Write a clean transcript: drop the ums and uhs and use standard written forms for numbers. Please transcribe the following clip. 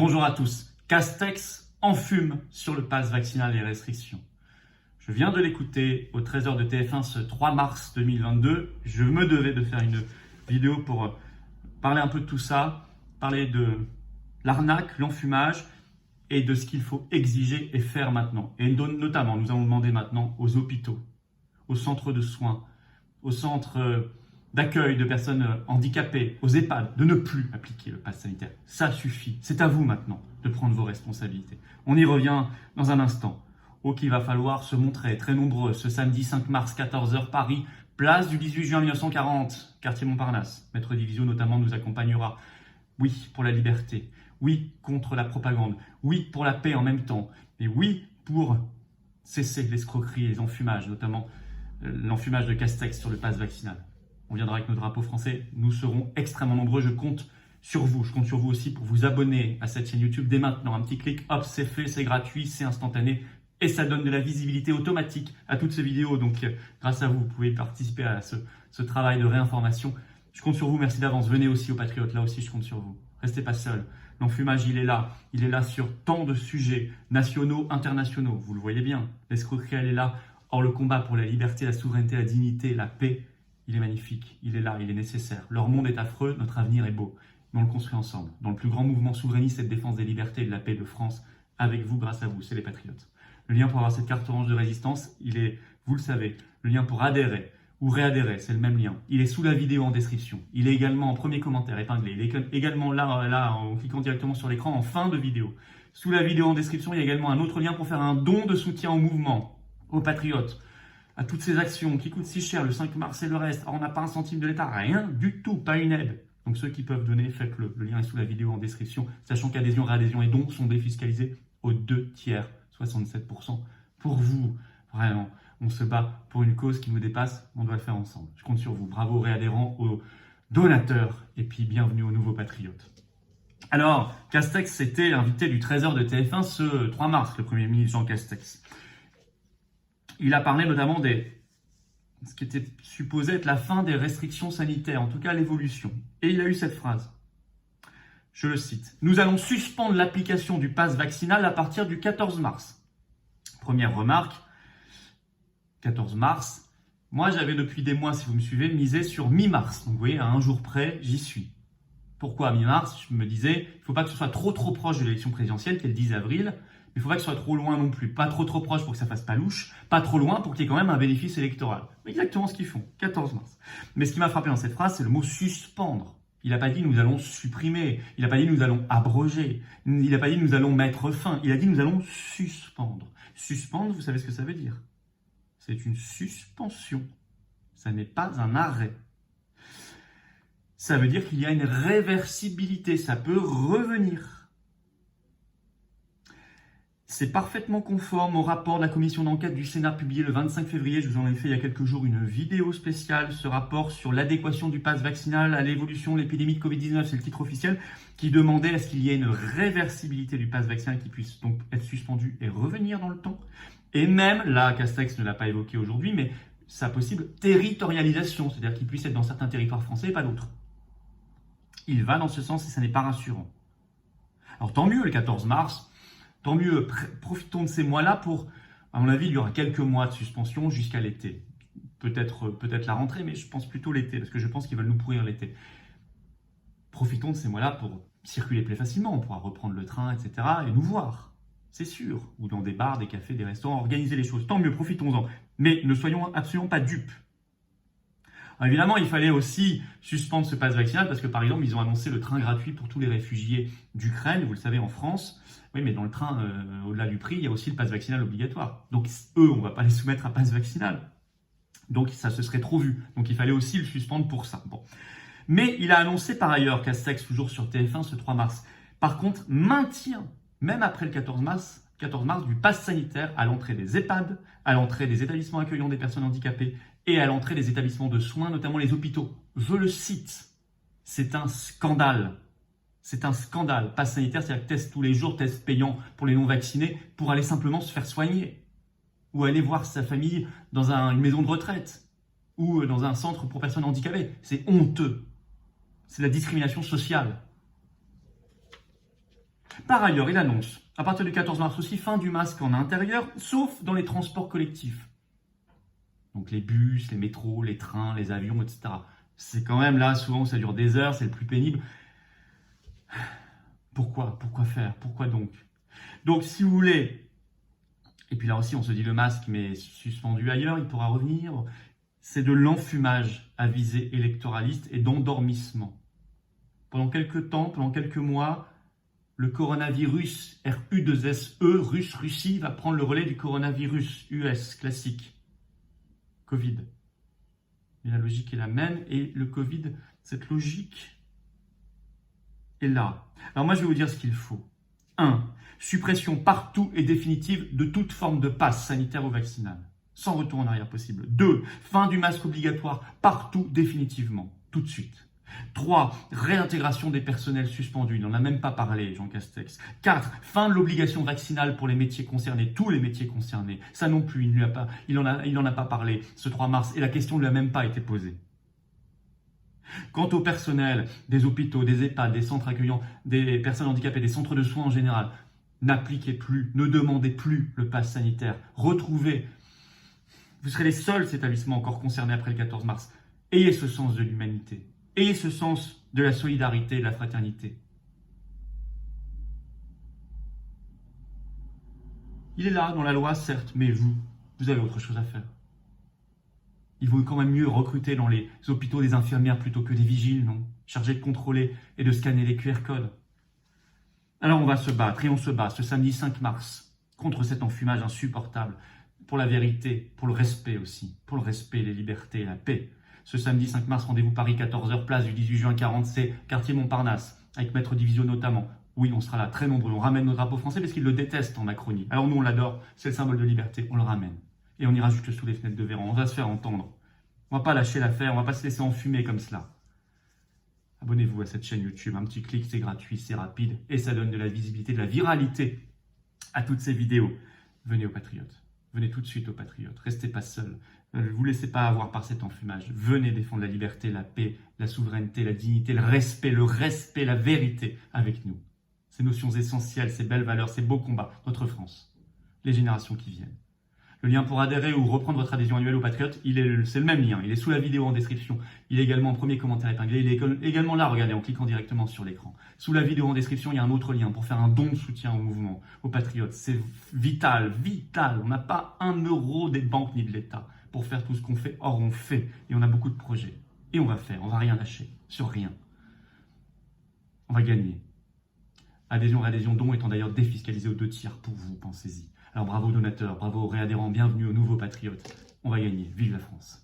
Bonjour à tous. Castex enfume sur le pass vaccinal et restrictions. Je viens de l'écouter au 13h de TF1 ce 3 mars 2022. Je me devais de faire une vidéo pour parler un peu de tout ça, parler de l'arnaque, l'enfumage et de ce qu'il faut exiger et faire maintenant. Et notamment, nous allons demander maintenant aux hôpitaux, aux centres de soins, aux centres d'accueil de personnes handicapées, aux EHPAD, de ne plus appliquer le pass sanitaire. Ça suffit. C'est à vous maintenant de prendre vos responsabilités. On y revient dans un instant. Il va falloir se montrer très nombreux ce samedi 5 mars, 14h, Paris, place du 18 juin 1940, quartier Montparnasse. Maître Divisio notamment nous accompagnera. Oui, pour la liberté. Oui, contre la propagande. Oui, pour la paix en même temps. Et oui, pour cesser l'escroquerie et les enfumages, notamment l'enfumage de Castex sur le pass vaccinal. On viendra avec nos drapeaux français. Nous serons extrêmement nombreux. Je compte sur vous. Je compte sur vous aussi pour vous abonner à cette chaîne YouTube dès maintenant. Un petit clic, hop, c'est fait, c'est gratuit, c'est instantané. Et ça donne de la visibilité automatique à toutes ces vidéos. Donc, grâce à vous, vous pouvez participer à ce travail de réinformation. Je compte sur vous. Merci d'avance. Venez aussi aux Patriotes. Là aussi, je compte sur vous. Restez pas seuls. L'enfumage, il est là. Il est là sur tant de sujets nationaux, internationaux. Vous le voyez bien. L'escroquerie, elle est là. Or, le combat pour la liberté, la souveraineté, la dignité, la paix, il est magnifique. Il est là. Il est nécessaire. Leur monde est affreux. Notre avenir est beau. Mais on le construit ensemble. Dans le plus grand mouvement souverainiste et de défense des libertés et de la paix de France, avec vous, grâce à vous, c'est les Patriotes. Le lien pour avoir cette carte orange de résistance, il est, vous le savez, le lien pour adhérer ou réadhérer, c'est le même lien. Il est sous la vidéo en description. Il est également en premier commentaire épinglé. Il est également là, en cliquant directement sur l'écran en fin de vidéo. Sous la vidéo en description, il y a également un autre lien pour faire un don de soutien au mouvement, aux Patriotes, à toutes ces actions qui coûtent si cher, le 5 mars et le reste. Alors, on n'a pas un centime de l'État, rien du tout, pas une aide. Donc ceux qui peuvent donner, faites-le. Le lien est sous la vidéo en description, sachant qu'adhésion, réadhésion et dons sont défiscalisés aux 2 tiers. 67% pour vous. Vraiment, on se bat pour une cause qui nous dépasse, on doit le faire ensemble. Je compte sur vous. Bravo aux réadhérents, aux donateurs et puis bienvenue aux nouveaux patriotes. Alors, Castex s'était invité du 13h de TF1 ce 3 mars, le Premier ministre Jean Castex. Il a parlé notamment de ce qui était supposé être la fin des restrictions sanitaires, en tout cas l'évolution. Et il a eu cette phrase. Je le cite. « Nous allons suspendre l'application du pass vaccinal à partir du 14 mars. » Première remarque, 14 mars. Moi, j'avais depuis des mois, si vous me suivez, misé sur mi-mars. Donc, vous voyez, à un jour près, j'y suis. Pourquoi mi-mars? Je me disais, il ne faut pas que ce soit trop proche de l'élection présidentielle, qui est le 10 avril. Mais il ne faut pas que ce soit trop loin non plus. Pas trop proche pour que ça fasse pas louche. Pas trop loin pour qu'il y ait quand même un bénéfice électoral. Exactement ce qu'ils font. 14 mars. Mais ce qui m'a frappé dans cette phrase, c'est le mot suspendre. Il n'a pas dit nous allons supprimer, il n'a pas dit nous allons abroger, il n'a pas dit nous allons mettre fin, il a dit nous allons suspendre. Suspendre, vous savez ce que ça veut dire? C'est une suspension, ça n'est pas un arrêt. Ça veut dire qu'il y a une réversibilité, ça peut revenir. C'est parfaitement conforme au rapport de la commission d'enquête du Sénat publié le 25 février. Je vous en ai fait il y a quelques jours une vidéo spéciale. Ce rapport sur l'adéquation du pass vaccinal à l'évolution de l'épidémie de Covid-19, c'est le titre officiel, qui demandait à ce qu'il y ait une réversibilité du pass vaccinal qui puisse donc être suspendu et revenir dans le temps. Et même, là, Castex ne l'a pas évoqué aujourd'hui, mais sa possible territorialisation, c'est-à-dire qu'il puisse être dans certains territoires français et pas d'autres. Il va dans ce sens et ça n'est pas rassurant. Alors tant mieux le 14 mars. Tant mieux, profitons de ces mois-là pour, à mon avis, il y aura quelques mois de suspension jusqu'à l'été. Peut-être la rentrée, mais je pense plutôt l'été, parce que je pense qu'ils veulent nous pourrir l'été. Profitons de ces mois-là pour circuler plus facilement. On pourra reprendre le train, etc. et nous voir, c'est sûr. Ou dans des bars, des cafés, des restaurants, organiser les choses. Tant mieux, profitons-en. Mais ne soyons absolument pas dupes. Alors évidemment, il fallait aussi suspendre ce pass vaccinal parce que, par exemple, ils ont annoncé le train gratuit pour tous les réfugiés d'Ukraine, vous le savez, en France. Oui, mais dans le train, au-delà du prix, il y a aussi le pass vaccinal obligatoire. Donc, eux, on ne va pas les soumettre à pass vaccinal. Donc, ça se serait trop vu. Donc, il fallait aussi le suspendre pour ça. Bon. Mais il a annoncé par ailleurs, Castex, toujours sur TF1, ce 3 mars, par contre, maintien, même après le 14 mars, du pass sanitaire à l'entrée des EHPAD, à l'entrée des établissements accueillant des personnes handicapées et à l'entrée des établissements de soins, notamment les hôpitaux. Je le cite, c'est un scandale. C'est un scandale. Pass sanitaire, c'est-à-dire test tous les jours, test payant pour les non-vaccinés, pour aller simplement se faire soigner. Ou aller voir sa famille dans une maison de retraite. Ou dans un centre pour personnes handicapées. C'est honteux. C'est la discrimination sociale. Par ailleurs, il annonce, à partir du 14 mars aussi, fin du masque en intérieur, sauf dans les transports collectifs. Donc les bus, les métros, les trains, les avions, etc. C'est quand même là, souvent, ça dure des heures, c'est le plus pénible. Pourquoi faire? Pourquoi donc? Donc, si vous voulez, et puis là aussi, on se dit le masque, mais suspendu ailleurs, il pourra revenir. C'est de l'enfumage à visée électoraliste et d'endormissement. Pendant quelques temps, pendant quelques mois, le coronavirus RU2SE, russe, Russie, va prendre le relais du coronavirus US classique, Covid. Mais la logique est la même et le Covid, cette logique est là. Alors moi, je vais vous dire ce qu'il faut. 1. Suppression partout et définitive de toute forme de passe sanitaire ou vaccinale, sans retour en arrière possible. 2. Fin du masque obligatoire partout définitivement, tout de suite. 3. Réintégration des personnels suspendus. Il n'en a même pas parlé, Jean Castex. 4. Fin de l'obligation vaccinale pour les métiers concernés, tous les métiers concernés. Ça non plus, il n'en a pas parlé ce 3 mars et la question ne lui a même pas été posée. Quant au personnel des hôpitaux, des EHPAD, des centres accueillant des personnes handicapées, des centres de soins en général, n'appliquez plus, ne demandez plus le pass sanitaire. Retrouvez, vous serez les seuls établissements encore concernés après le 14 mars. Ayez ce sens de l'humanité. Ayez ce sens de la solidarité et de la fraternité. Il est là dans la loi, certes, mais vous avez autre chose à faire. Il vaut quand même mieux recruter dans les hôpitaux des infirmières plutôt que des vigiles, non? Chargés de contrôler et de scanner les QR codes. Alors on va se battre, et on se bat ce samedi 5 mars contre cet enfumage insupportable, pour la vérité, pour le respect aussi, pour le respect, les libertés et la paix. Ce samedi 5 mars, rendez-vous Paris, 14h, place du 18 juin 40C, quartier Montparnasse, avec Maître Divisio notamment. Oui, on sera là, très nombreux, on ramène nos drapeaux français parce qu'ils le détestent en Macronie. Alors nous, on l'adore, c'est le symbole de liberté, on le ramène. Et on ira juste sous les fenêtres de Véran, on va se faire entendre. On va pas lâcher l'affaire, on va pas se laisser enfumer comme cela. Abonnez-vous à cette chaîne YouTube, un petit clic, c'est gratuit, c'est rapide, et ça donne de la visibilité, de la viralité à toutes ces vidéos. Venez aux Patriotes, venez tout de suite aux Patriotes, restez pas seuls, ne vous laissez pas avoir par cet enfumage. Venez défendre la liberté, la paix, la souveraineté, la dignité, le respect, la vérité avec nous. Ces notions essentielles, ces belles valeurs, ces beaux combats, notre France, les générations qui viennent. Le lien pour adhérer ou reprendre votre adhésion annuelle aux Patriotes, c'est le même lien. Il est sous la vidéo en description. Il est également en premier commentaire épinglé. Il est également là, regardez, en cliquant directement sur l'écran. Sous la vidéo en description, il y a un autre lien pour faire un don de soutien au mouvement, aux Patriotes. C'est vital, vital. On n'a pas 1 euro des banques ni de l'État pour faire tout ce qu'on fait. Or, on fait. Et on a beaucoup de projets. Et on va faire. On va rien lâcher. Sur rien. On va gagner. Adhésion, réadhésion, don étant d'ailleurs défiscalisé aux 2 tiers pour vous, pensez-y. Alors bravo aux donateurs, bravo aux réadhérents, bienvenue aux nouveaux patriotes. On va gagner, vive la France.